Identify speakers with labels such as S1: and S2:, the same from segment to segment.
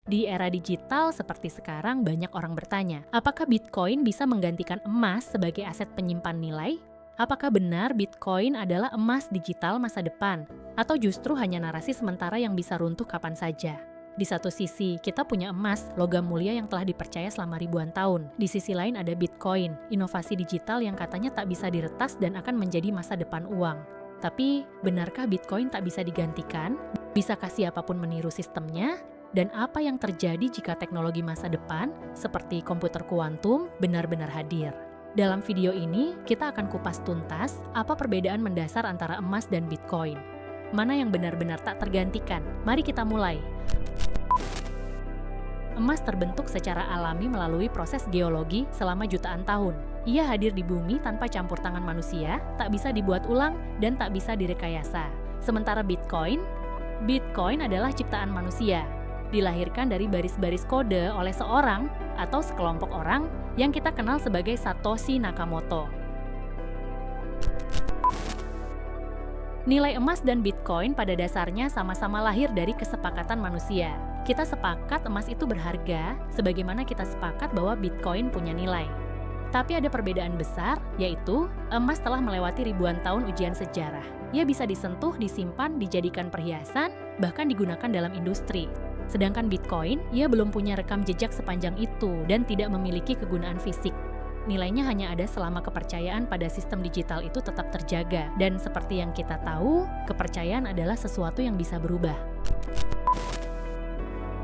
S1: Di era digital seperti sekarang, banyak orang bertanya, apakah Bitcoin bisa menggantikan emas sebagai aset penyimpan nilai? Apakah benar Bitcoin adalah emas digital masa depan? Atau justru hanya narasi sementara yang bisa runtuh kapan saja? Di satu sisi, kita punya emas, logam mulia yang telah dipercaya selama ribuan tahun. Di sisi lain ada Bitcoin, inovasi digital yang katanya tak bisa diretas dan akan menjadi masa depan uang. Tapi, benarkah Bitcoin tak bisa digantikan? Bisakah siapapun meniru sistemnya? Dan apa yang terjadi jika teknologi masa depan, seperti komputer kuantum, benar-benar hadir? Dalam video ini, kita akan kupas tuntas apa perbedaan mendasar antara emas dan Bitcoin. Mana yang benar-benar tak tergantikan? Mari kita mulai. Emas terbentuk secara alami melalui proses geologi selama jutaan tahun. Ia hadir di bumi tanpa campur tangan manusia, tak bisa dibuat ulang, dan tak bisa direkayasa. Sementara Bitcoin adalah ciptaan manusia. Dilahirkan dari baris-baris kode oleh seorang atau sekelompok orang yang kita kenal sebagai Satoshi Nakamoto. Nilai emas dan Bitcoin pada dasarnya sama-sama lahir dari kesepakatan manusia. Kita sepakat emas itu berharga, sebagaimana kita sepakat bahwa Bitcoin punya nilai. Tapi ada perbedaan besar, yaitu emas telah melewati ribuan tahun ujian sejarah. Ia bisa disentuh, disimpan, dijadikan perhiasan, bahkan digunakan dalam industri. Sedangkan Bitcoin, ia belum punya rekam jejak sepanjang itu dan tidak memiliki kegunaan fisik. Nilainya hanya ada selama kepercayaan pada sistem digital itu tetap terjaga. Dan seperti yang kita tahu, kepercayaan adalah sesuatu yang bisa berubah.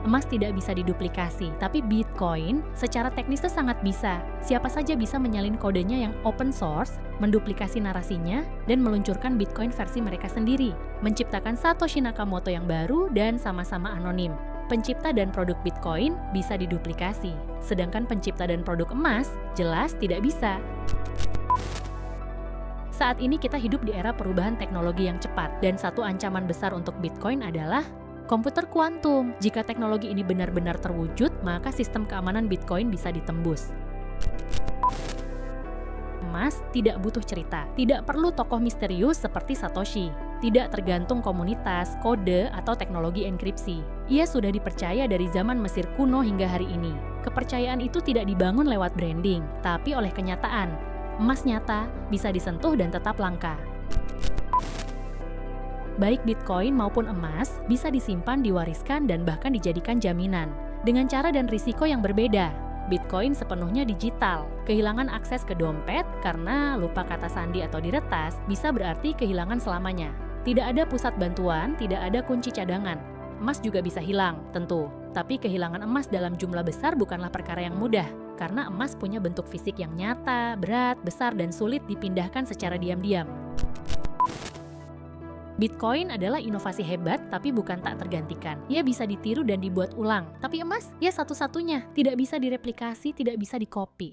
S1: Emas tidak bisa diduplikasi, tapi Bitcoin secara teknis itu sangat bisa. Siapa saja bisa menyalin kodenya yang open source, menduplikasi narasinya, dan meluncurkan Bitcoin versi mereka sendiri, menciptakan Satoshi Nakamoto yang baru dan sama-sama anonim. Pencipta dan produk Bitcoin bisa diduplikasi, sedangkan pencipta dan produk emas jelas tidak bisa. Saat ini kita hidup di era perubahan teknologi yang cepat, dan satu ancaman besar untuk Bitcoin adalah komputer kuantum. Jika teknologi ini benar-benar terwujud, maka sistem keamanan Bitcoin bisa ditembus. Emas tidak butuh cerita, tidak perlu tokoh misterius seperti Satoshi, tidak tergantung komunitas, kode, atau teknologi enkripsi. Ia sudah dipercaya dari zaman Mesir kuno hingga hari ini. Kepercayaan itu tidak dibangun lewat branding, tapi oleh kenyataan. Emas nyata, bisa disentuh dan tetap langka. Baik Bitcoin maupun emas bisa disimpan, diwariskan, dan bahkan dijadikan jaminan. Dengan cara dan risiko yang berbeda. Bitcoin sepenuhnya digital. Kehilangan akses ke dompet karena lupa kata sandi atau diretas bisa berarti kehilangan selamanya. Tidak ada pusat bantuan, tidak ada kunci cadangan. Emas juga bisa hilang, tentu. Tapi kehilangan emas dalam jumlah besar bukanlah perkara yang mudah. Karena emas punya bentuk fisik yang nyata, berat, besar, dan sulit dipindahkan secara diam-diam. Bitcoin adalah inovasi hebat, tapi bukan tak tergantikan. Ia bisa ditiru dan dibuat ulang. Tapi emas, ia satu-satunya. Tidak bisa direplikasi, tidak bisa dikopi.